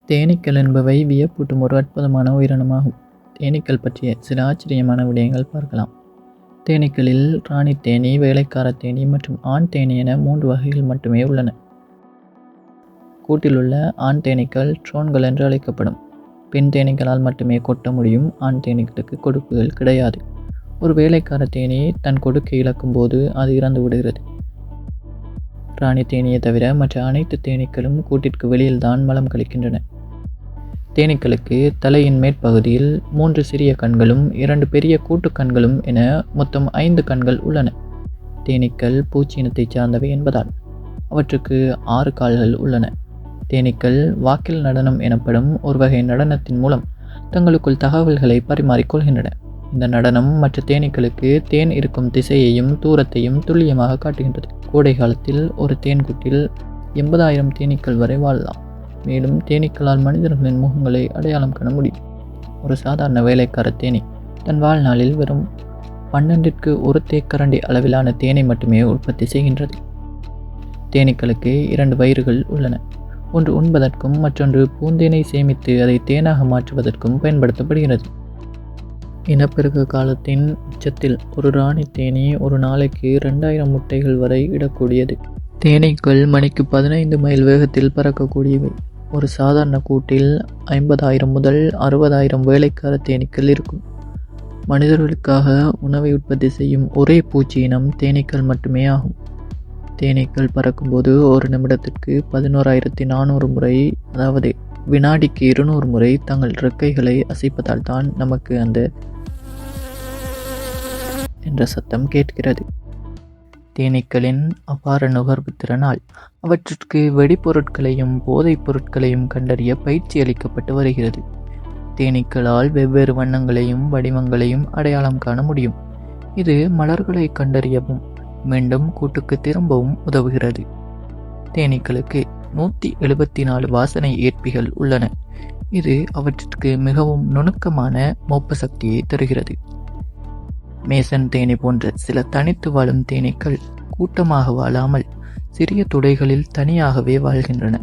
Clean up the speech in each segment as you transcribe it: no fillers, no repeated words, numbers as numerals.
தேனீக்கள் என்பவை வியப்பூட்டும் ஒரு அற்புதமான உயிரினமாகும். தேனீக்கள் பற்றிய சில ஆச்சரியமான விடயங்கள் பார்க்கலாம். தேனீக்களில் ராணி தேனீ, வேலைக்கார தேனீ மற்றும் ஆண் தேனீ என 3 வகைகள் மட்டுமே உள்ளன. கூட்டிலுள்ள ஆண் தேனீக்கள் ட்ரோன்கள் என்று அழைக்கப்படும். பெண் தேனீக்களால் மட்டுமே கொட்ட முடியும். ஆண் தேனீக்களுக்கு கொடுக்குகள் கிடையாது. ஒரு வேலைக்கார தேனீ தன் கொடுக்கை இழக்கும் போது அது இறந்து விடுகிறது. ராணி தேனீயை தவிர மற்ற அனைத்து தேனீக்களும் கூட்டிற்கு வெளியில்தான் மலம் கழிக்கின்றன. தேனீக்களுக்கு தலையின் மேற்பகுதியில் 3 சிறிய கண்களும் 2 பெரிய கூட்டு கண்களும் என மொத்தம் 5 கண்கள் உள்ளன. தேனீக்கள் பூச்சி இனத்தை சார்ந்தவை என்பதால் அவற்றுக்கு 6 கால்கள் உள்ளன. தேனீக்கள் வாக்கில் நடனம் எனப்படும் ஒரு வகை நடனத்தின் மூலம் தங்களுக்குள் தகவல்களை பரிமாறிக்கொள்கின்றன. இந்த நடனம் மற்ற தேனீக்களுக்கு தேன் இருக்கும் திசையையும் தூரத்தையும் துல்லியமாக காட்டுகின்றது. கோடை காலத்தில் ஒரு தேன்கூட்டில் 80,000 தேனீக்கள் வரை வாழலாம். மேலும் தேனீக்களால் மனிதர்களின் முகங்களை அடையாளம் காண முடியும். ஒரு சாதாரண வேலைக்கார தேனீ தன் வாழ்நாளில் வெறும் 12க்கு 1 தேக்கரண்டி அளவிலான தேனை மட்டுமே உற்பத்தி செய்கின்றது. தேனீக்களுக்கு 2 வயிறுகள் உள்ளன. ஒன்று உண்பதற்கும் மற்றொன்று பூந்தேனை சேமித்து அதை தேனாக மாற்றுவதற்கும் பயன்படுத்தப்படுகிறது. இனப்பெருக்க காலத்தின் உச்சத்தில் ஒரு ராணி தேனீ ஒரு நாளைக்கு 2000 முட்டைகள் வரை இடக்கூடியது. தேனீக்கள் மணிக்கு 15 மைல் வேகத்தில் பறக்கக்கூடியவை. ஒரு சாதாரண கூட்டில் 50,000 முதல் 60,000 வேலைக்கார தேனீக்கள் இருக்கும். மனிதர்களுக்காக உணவை உற்பத்தி செய்யும் ஒரே பூச்சி இனம் தேனீக்கள் மட்டுமே ஆகும். தேனீக்கள் பறக்கும்போது ஒரு நிமிடத்திற்கு 11,400 முறை, அதாவது வினாடிக்கு 200 முறை தங்கள் இறக்கைகளை அசைப்பதால் தான் நமக்கு அந்த என்ற சத்தம் கேட்கிறது. தேனீக்களின் அபார நுகர்வு திறனால் அவற்றிற்கு வெடிப்பொருட்களையும் போதைப் பொருட்களையும் கண்டறிய பயிற்சி அளிக்கப்பட்டு வருகிறது. தேனீக்களால் வெவ்வேறு வண்ணங்களையும் வடிவங்களையும் அடையாளம் காண முடியும். இது மலர்களை கண்டறியவும் மீண்டும் கூட்டுக்கு திரும்பவும் உதவுகிறது. தேனீக்களுக்கு 174 வாசனை ஏற்பிகள் உள்ளன. இது அவற்றிற்கு மிகவும் நுணுக்கமான மோப்ப சக்தியை தருகிறது. மேசன் தேனீ போன்ற சில தனித்து வாழும் தேனீக்கள் கூட்டமாக வாழாமல் சிறிய துளைகளில் தனியாகவே வாழ்கின்றன.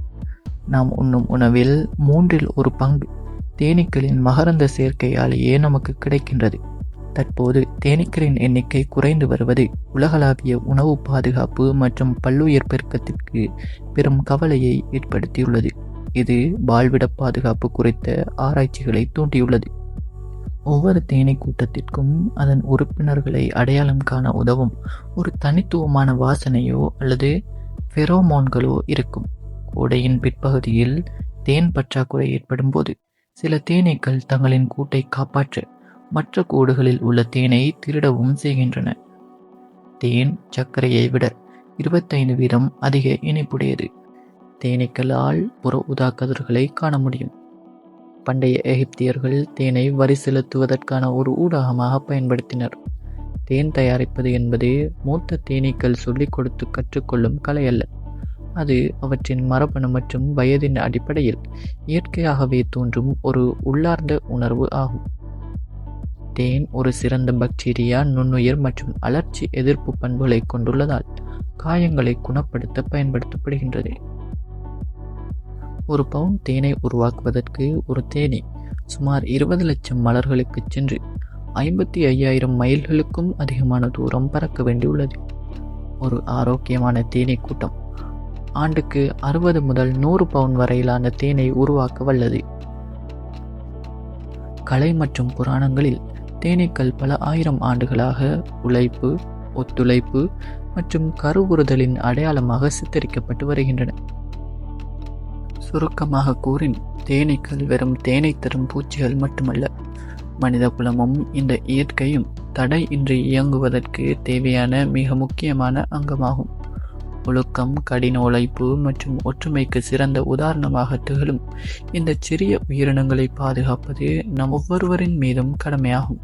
நாம் உண்ணும் உணவில் 3இல் 1 பங்கு தேனீக்களின் மகரந்த சேர்க்கையாலேயே நமக்கு கிடைக்கின்றது. தற்போது தேனீக்களின் எண்ணிக்கை குறைந்து வருவது உலகளாவிய உணவு பாதுகாப்பு மற்றும் பல்லுயிர் பெருக்கத்திற்கு பெரும் கவலையை ஏற்படுத்தியுள்ளது. இது வாழ்விட பாதுகாப்பு குறித்த ஆராய்ச்சிகளை தூண்டியுள்ளது. ஒவ்வொரு தேனீ கூட்டத்திற்கும் அதன் உறுப்பினர்களை அடையாளம் காண உதவும் ஒரு தனித்துவமான வாசனையோ அல்லது ஃபெரோமோன்களோ இருக்கும். கோடையின் பிற்பகுதியில் தேன் பற்றாக்குறை ஏற்படும் போது சில தேனீக்கள் தங்களின் கூட்டை காப்பாற்ற மற்ற கூடுகளில் உள்ள தேனை திருடவும் செய்கின்றன. தேன் சர்க்கரையை விட 25% அதிக இனிப்புடையது. தேனீக்களால் புற ஊதா கதிர்களை காண முடியும். பண்டைய எகிப்தியர்கள் தேனை வரி செலுத்துவதற்கான ஒரு ஊடகமாக பயன்படுத்தினர். தேன் தயாரிப்பது என்பது மூத்த தேனீக்கள் சொல்லிக் கொடுத்து கற்றுக்கொள்ளும் கலை அல்ல. அது அவற்றின் மரபணு மற்றும் வயதின் அடிப்படையில் இயற்கையாகவே தோன்றும் ஒரு உள்ளார்ந்த உணர்வு ஆகும். தேன் ஒரு சிறந்த பாக்டீரியா, நுண்ணுயிர் மற்றும் அழற்சி எதிர்ப்பு பண்புகளை கொண்டுள்ளதால் காயங்களை குணப்படுத்த பயன்படுத்தப்படுகின்றது. ஒரு பவுண்ட் தேனை உருவாக்குவதற்கு ஒரு தேனீ சுமார் 20 லட்சம் மலர்களுக்கு சென்று 55,000 மைல்களுக்கும் அதிகமான தூரம் பறக்க வேண்டியுள்ளது. ஒரு ஆரோக்கியமான தேனீ கூட்டம் ஆண்டுக்கு 60 முதல் 100 பவுண்ட் வரையிலான தேனை உருவாக்க வல்லது. கலை மற்றும் புராணங்களில் தேனீக்கள் பல ஆயிரம் ஆண்டுகளாக உழைப்பு, ஒத்துழைப்பு மற்றும் கருவுறுதலின் அடையாளமாக சித்தரிக்கப்பட்டு வருகின்றன. சுருக்கமாக கூறின், தேனீக்கள் வெறும் தேனை தரும் பூச்சிகள் மட்டுமல்ல, மனித குலமும் இந்த இயற்கையும் தடை இன்றி இயங்குவதற்கு தேவையான மிக முக்கியமான அங்கமாகும். ஒழுக்கம், கடின உழைப்பு மற்றும் ஒற்றுமைக்கு சிறந்த உதாரணமாக திகழும் இந்த சிறிய உயிரினங்களை பாதுகாப்பது நம் ஒவ்வொருவரின் மீதும் கடமையாகும்.